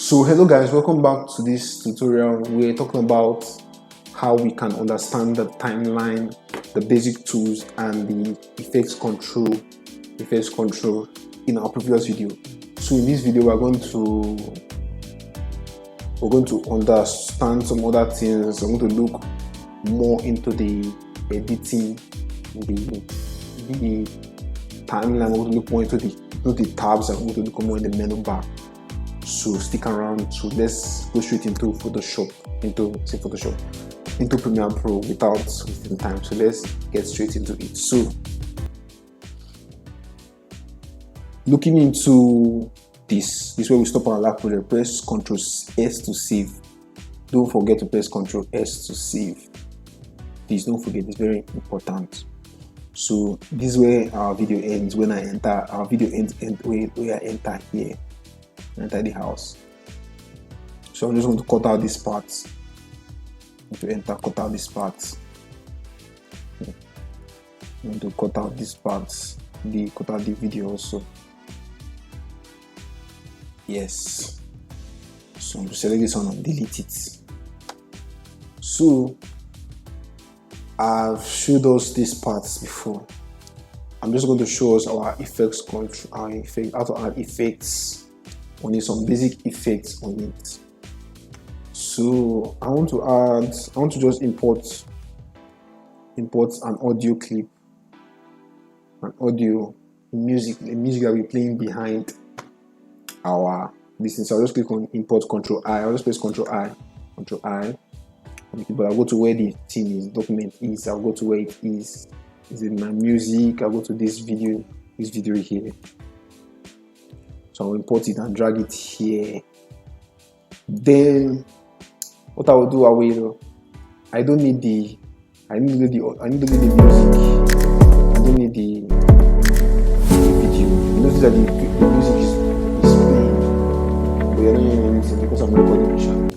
So hello guys, welcome back to this tutorial. We're talking about how we can understand the timeline, the basic tools, and the effects control in our previous video. So in this video we're going to understand some other things. I'm going to look more into the editing, the timeline. We're going to look more into the tabs, and we're going to look more in the menu bar. So stick around. So let's go straight into into Premiere Pro without wasting time. So let's get straight into it. So looking into this is where we stop our last project. Press Ctrl S to save. Don't forget to press Ctrl S to save. Please don't forget, it's very important. So this is where our video ends. When I enter, our video ends where I enter here. Enter the house. So I'm just going to cut out this part. Cut out this part. I'm going to cut out this part. Cut out the video also. Yes. So I'm going to select this one and delete it. So I've showed us these parts before. I'm just going to show us our effects control, how to add effects. We need some basic effects on it. So I want to just import an audio clip, music that we're playing behind our listen. So I'll just click on import, Control I. I'll just press Control I. But I'll go to where the thing is, document is. I'll go to where it is. Is it my music? I'll go to this video here. So I'll import it and drag it here. Then what I will do, I don't need the music. I don't need the video. Notice that the music is playing, but you're not hearing anything because I'm recording the channel.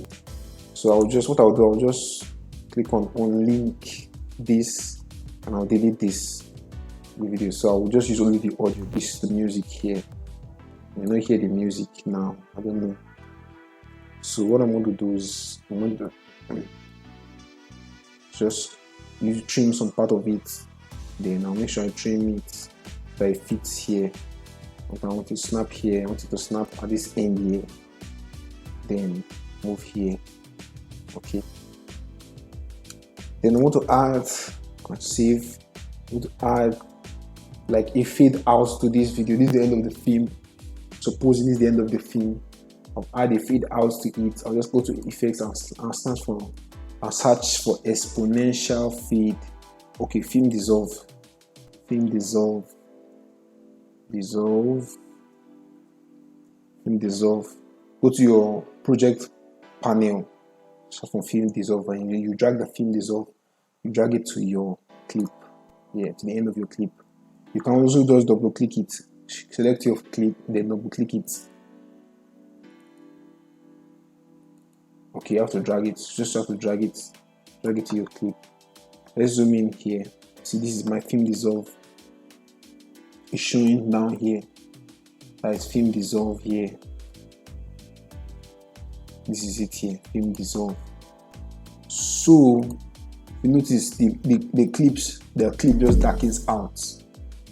So I'll just click on unlink this and I'll delete this video. So I'll just use only the audio. This is the music here. I don't hear the music now. I don't know. So what I'm going to do is just trim some part of it. Then I'll make sure I trim it so it fits here. Okay, I want to snap here. I want it to snap at this end here. Then move here. Okay. Then I want to add, save. I want to add like a fade out to this video. This is the end of the film. Supposing this is the end of the film, I'll add a fade out to it. I'll just go to effects and search for exponential fade. Okay, film dissolve. Go to your project panel, search for film dissolve, and you drag the film dissolve. You drag it to your clip, to the end of your clip. You can also just double click it. Select your clip, then double click it. Okay, you have to drag it. Just have to drag it to your clip. Let's zoom in here. See, this is my film dissolve. It's showing down here. That is film dissolve here. This is it here, film dissolve. So you notice the clip just darkens out.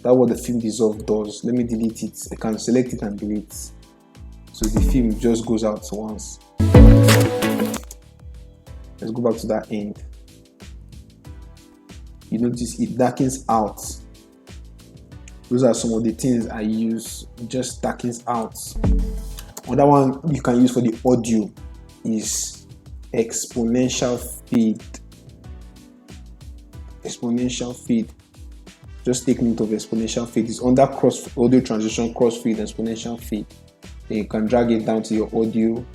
That's what the film dissolve does. Let me delete it. I can select it and delete. So the film just goes out once. Let's go back to that end. You notice it darkens out. Those are some of the things I use. It just darkens out. Another one you can use for the audio is exponential fade. Just take note of exponential fade. It's under audio transition, crossfade, exponential fade. Then you can drag it down to your audio.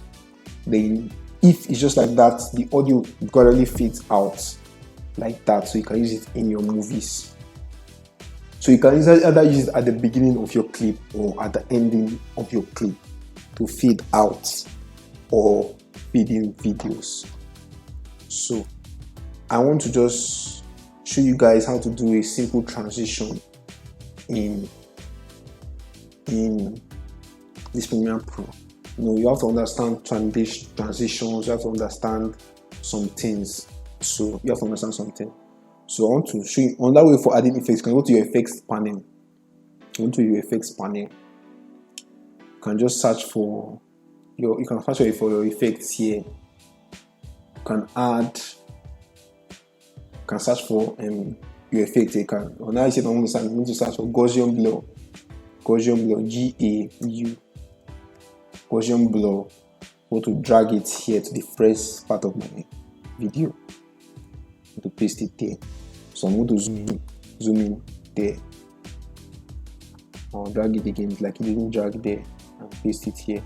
Then if it's just like that, the audio gradually fades out like that. So you can use it in your movies. So you can either use it at the beginning of your clip or at the ending of your clip to fade out or fade in videos. So I want to just show you guys how to do a simple transition in this Premiere Pro. you have to understand transitions, you have to understand some things. So you have to understand something. So I want to show you another way for adding effects. You can go to your effects panel. You can just search for your effects here. You can search for your effect. You can now you want to search for Gaussian Blur, GAU, Gaussian Blur. I want to drag it here to the first part of my video to paste it there. So I'm going to zoom in there. I'll drag it again, like it didn't drag there, and paste it here.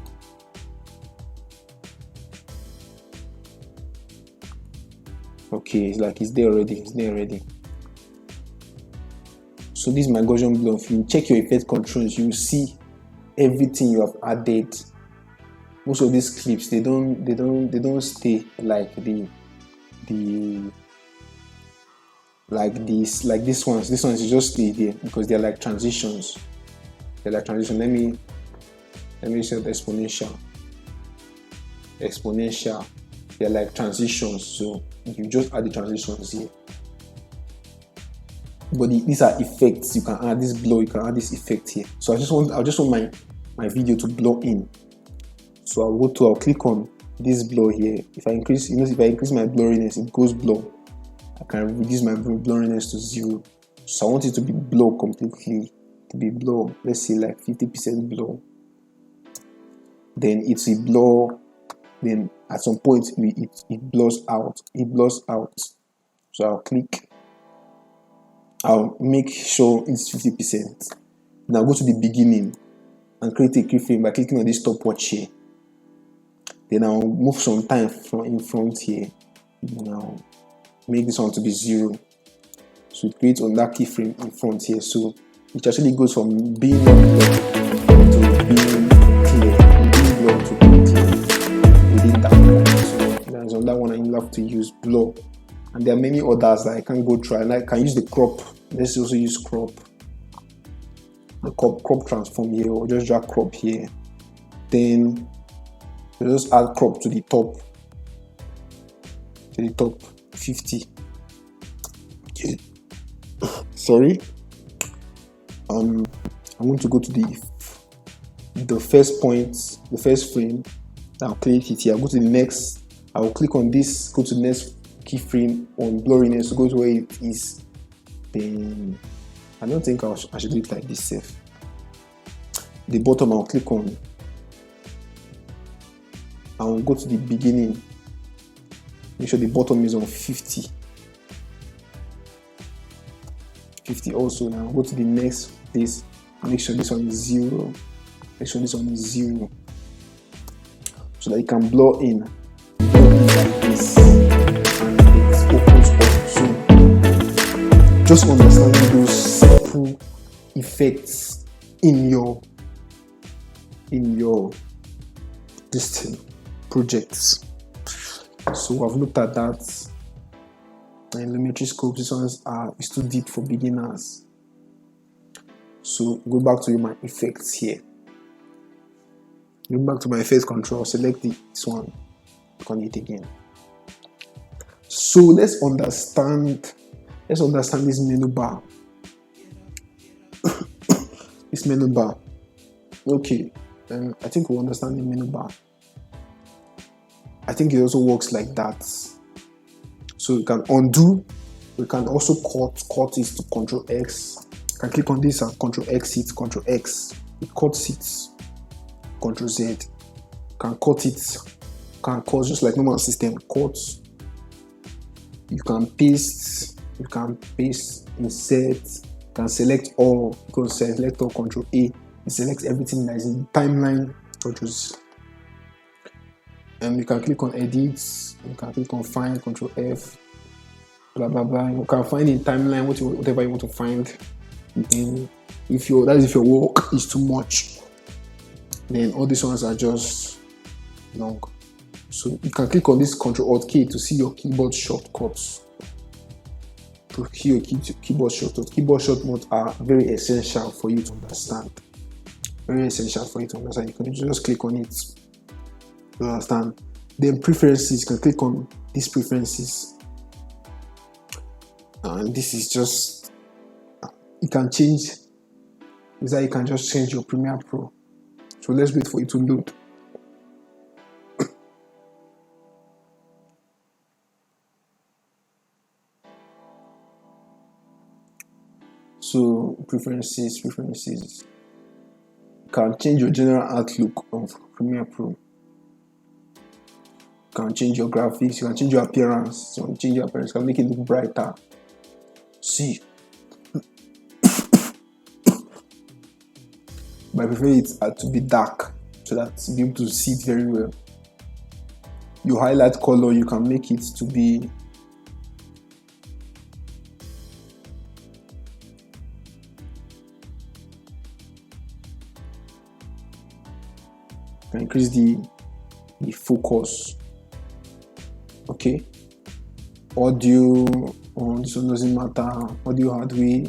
Okay, it's like it's there already. So this is my Gaussian Blur. If you check your effect controls, you will see everything you have added. Most of these clips, they don't stay like this ones. This ones just stay there because they're like transitions. Let me set exponential. They're like transitions, so you just add the transitions here. But these are effects. You can add this blur, you can add this effect here. So I just want my video to blur in. So I'll click on this blur here. If I increase my blurriness, it goes blur. I can reduce my blurriness to 0. So I want it to be blur completely. Let's say like 50% blur. Then it's a blur. Then at some point it blurs out. So I'll make sure it's 50%. Now go to the beginning and create a keyframe by clicking on this stopwatch here. Then I'll move some time in front here. Now make this one to be 0. So it creates on that keyframe in front here. So it actually goes from being not blur to being clear, within that. So there's on that one I have to use blur. And there are many others that I can go try. And I can use the crop. Let's also use crop. The crop transform here, or just drag crop here. Then just add crop to the top. 50. Okay. Sorry. I'm going to go to the first point, the first frame. I'll click it here. I'll go to the next. I'll click on this. Go to the next keyframe on blurriness to go to where it is. Then I don't think I should do it like this safe. The bottom I'll click on. I'll go to the beginning. Make sure the bottom is on 50. 50 also. Now go to the next place. Make sure this one is 0. Make sure this one is 0. So that you can blur in like this. And it opens up. So just understanding those simple effects in your projects. So I've looked at that. And Lumetri scopes, this one is too deep for beginners. So go back to my effects here. Go back to my effects control, select this one, click on it again. So let's understand this menu bar. This menu bar. Okay, and I think we understand the menu bar. I think it also works like that. So you can undo. We can also cut it to Control X. You can click on this and Control X it, Control X. It cuts it. Control Z. You can cut it. You can cut just like normal system. Cut. You can paste. Insert. You can select all. You can select all. Control A. It selects everything that is in timeline. Control Z. And you can click on edit, you can click on find, Control F, blah blah blah. You can find in timeline whatever you want to find. Then if your work is too much, then all these ones are just long. So you can click on this Control Alt key to see your keyboard shortcuts. To see your keyboard shortcuts. Keyboard shortcuts are very essential for you to understand. You can just click on it. You understand? Then preferences, you can click on these preferences, and this is just, you can change, is that you can just change your Premiere Pro. So let's wait for it to load. So preferences, you can change your general outlook of Premiere Pro. You can change your graphics, you can change your appearance, you can make it look brighter. See, but I prefer it to be dark so that you'll be able to see it very well. Your highlight color, you can make it to be increase the focus. Okay, audio, this one doesn't matter. Audio hardware,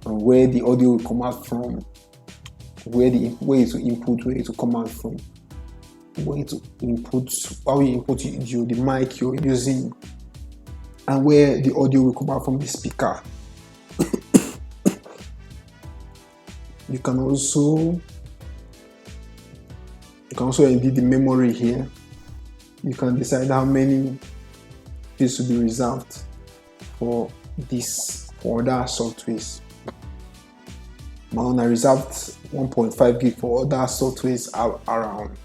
and where the audio will come out from, where it to input, where it to come out from, where to input, how you input the mic you're using, and where the audio will come out from the speaker. You can also edit the memory here. You can decide how many this will be reserved for other softwares. I reserved 1.5 gig for other softwares around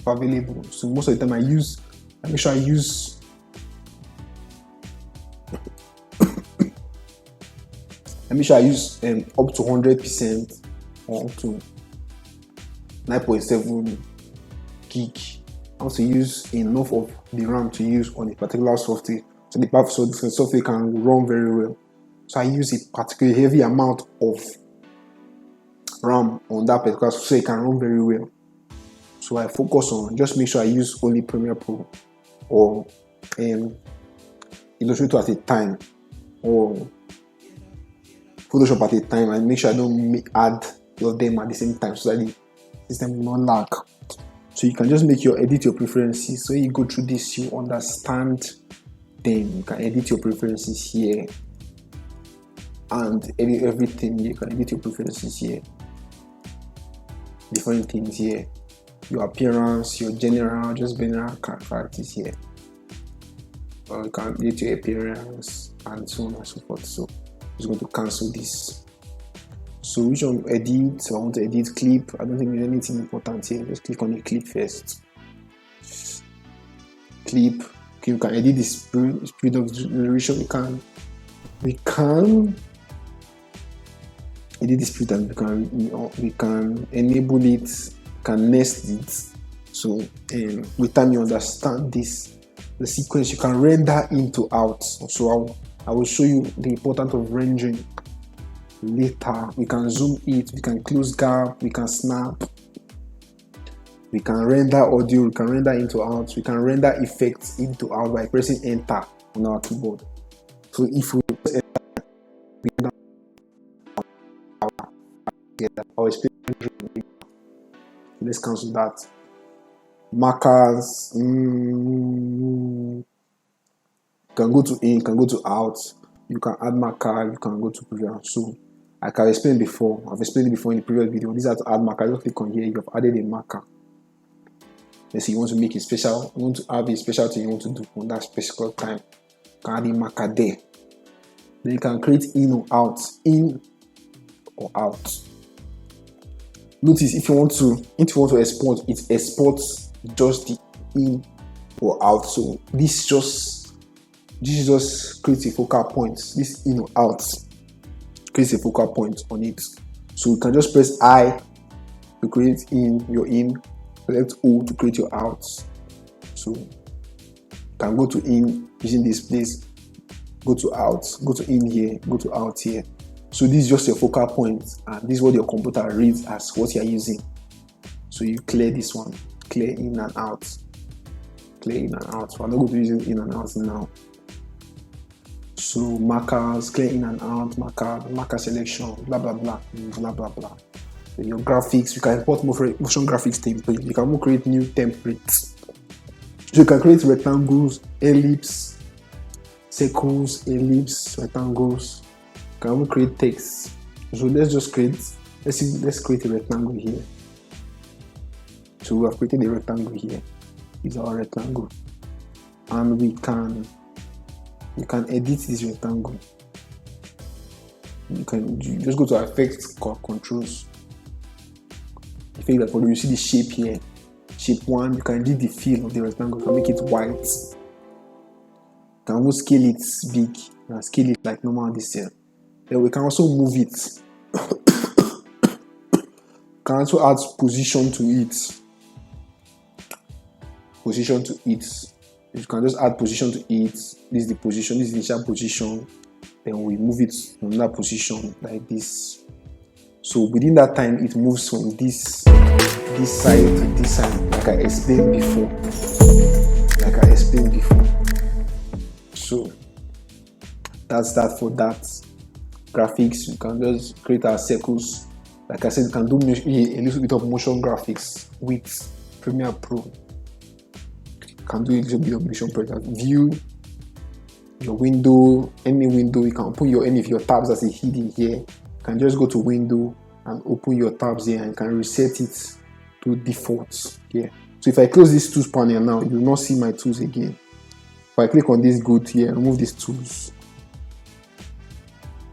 available. So most of the time I make sure I use up to 100% or up to 9.7 gig. I want to use enough of the RAM to use on a particular software, so the software can run very well. So I use a particularly heavy amount of RAM on that particular software so it can run very well. So I focus on just make sure I use only Premiere Pro or Illustrator at a time, or Photoshop at a time, and make sure I don't add all of them at the same time so that the system will not lag. So you can just edit your preferences. So you go through this, you understand. Then you can edit your preferences here and edit everything. You can edit your preferences here, different things here, your appearance, your general characteristics here. Or you can edit your appearance and so on and so forth. So I'm just going to cancel this. So which one edit? So I want to edit clip. I don't think there's anything important here. Just click on the clip first. Clip. Okay, you can edit the speed of generation. We can edit the speed, and we can enable it, can nest it. So with time you understand the sequence, you can render into out. So I will show you the importance of rendering later. We can zoom it, we can close gap, we can snap, we can render audio, we can render into out, we can render effects into out by pressing enter on our keyboard. So if we press enter, we can let's cancel that. Markers, you can go to in, can go to out, you can add marker, you can go to preview. So I can explain before. I've explained it before in the previous video. These are to add marker. Just click on here. You have added a marker. Let's say you want to make it special. You want to have a special thing you want to do on that specific time. You can add a marker there. Then you can create in or out. In or out. Notice if you want to export, it exports just the in or out. So this just creates a focal point. This in or out creates a focal point on it. So you can just press I to create your in, select O to create your out. So you can go to in using this place, go to out, go to in here, go to out here. So this is just your focal point, and this is what your computer reads as what you are using. So you clear this one, clear in and out, clear in and out. So I'm not going to be using in and out now. So markers, clear in and out, marker selection, blah blah blah, blah blah blah. your graphics. You can import motion graphics template. You can create new templates. So you can create rectangles, ellipse, circles, ellipse, rectangles. You can create text. So let's create a rectangle here. So we have created a rectangle here. This is our rectangle, and you can edit this rectangle. You just go to effects, controls, effect that you see the shape here. Shape 1, you can edit the feel of the rectangle. You can make it white. You can also scale it big and scale it like normal this here. Then we can also move it. You can also add position to it. Position to it. You can just add position to it. This is the position. This is the initial position. Then we move it from that position like this. So within that time, it moves from this side to this side, like I explained before. So that's that for that. Graphics, you can just create our circles. Like I said, you can do a little bit of motion graphics with Premiere Pro. You can do a little bit of motion graphics. View your window, any window. You can open any of your tabs that is hidden here. You can just go to window and open your tabs here, and you can reset it to default here. So if I close this tools panel now, you will not see my tools again. If I click on this good here, remove these tools.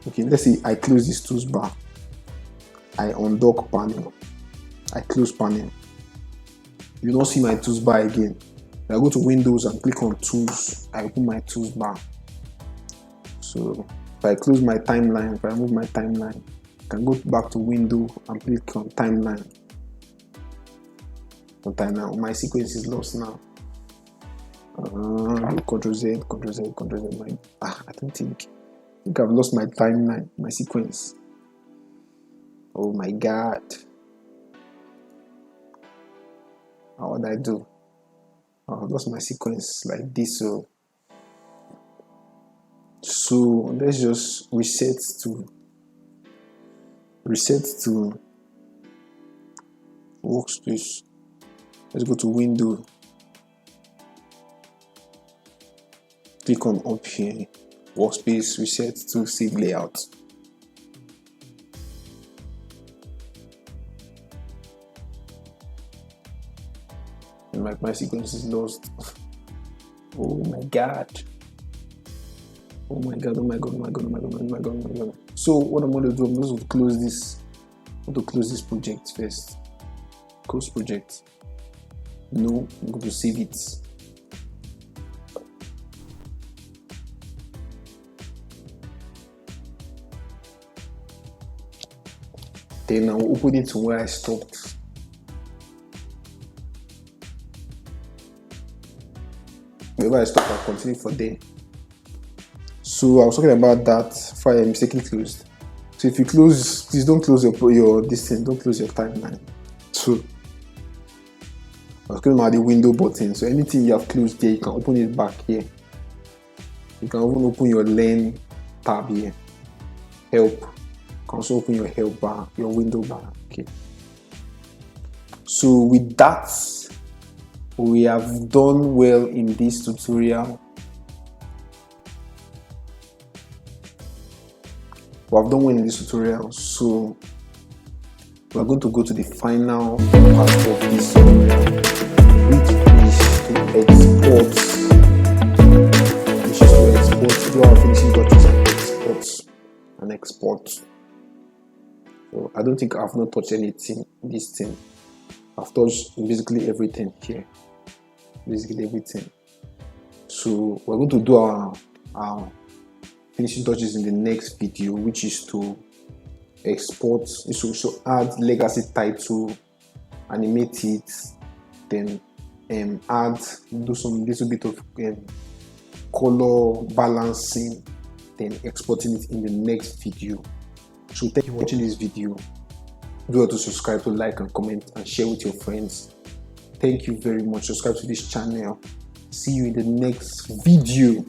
Okay, let's say I close this tools bar. I undock panel. I close panel. You will not see my tools bar again. I go to Windows and click on Tools. I open my tools bar. So if I close my timeline, if I move my timeline, I can go back to Window and click on Timeline. My sequence is lost now. Control Z. I think I've lost my timeline, my sequence. Oh my God. How would I do? I lost my sequence like this. So let's just reset to workspace. Let's go to window. Click on up here. Workspace, reset to save layout. And my sequence is lost. Oh my God. So what I'm going to do, I'm going to close this. I'm going to close this project first. Close project. No, I'm going to save it. Then I'll open it to where I stopped. Wherever I stopped, I'll continue for there. So I was talking about that before I mistakenly closed. So if you close, please don't close your distance, don't close your timeline. So I was talking about the window button. So anything you have closed here, you can open it back here. You can even open your Learn tab here. Help. You can also open your help bar, your window bar. Okay. So with that, we have done well in this tutorial. So we are going to go to the final part of this tutorial, which is to export. Do our finishing touches and export. So I don't think I've not touched anything in this thing. I've touched basically everything here. So we're going to do our finishing touches in the next video, which is to export. So add legacy title, animate it, then do some little bit of color balancing, then exporting it in the next video. So thank you for watching this video. Do not to subscribe, to like and comment and share with your friends. Thank you very much. Subscribe to this channel. See you in the next video.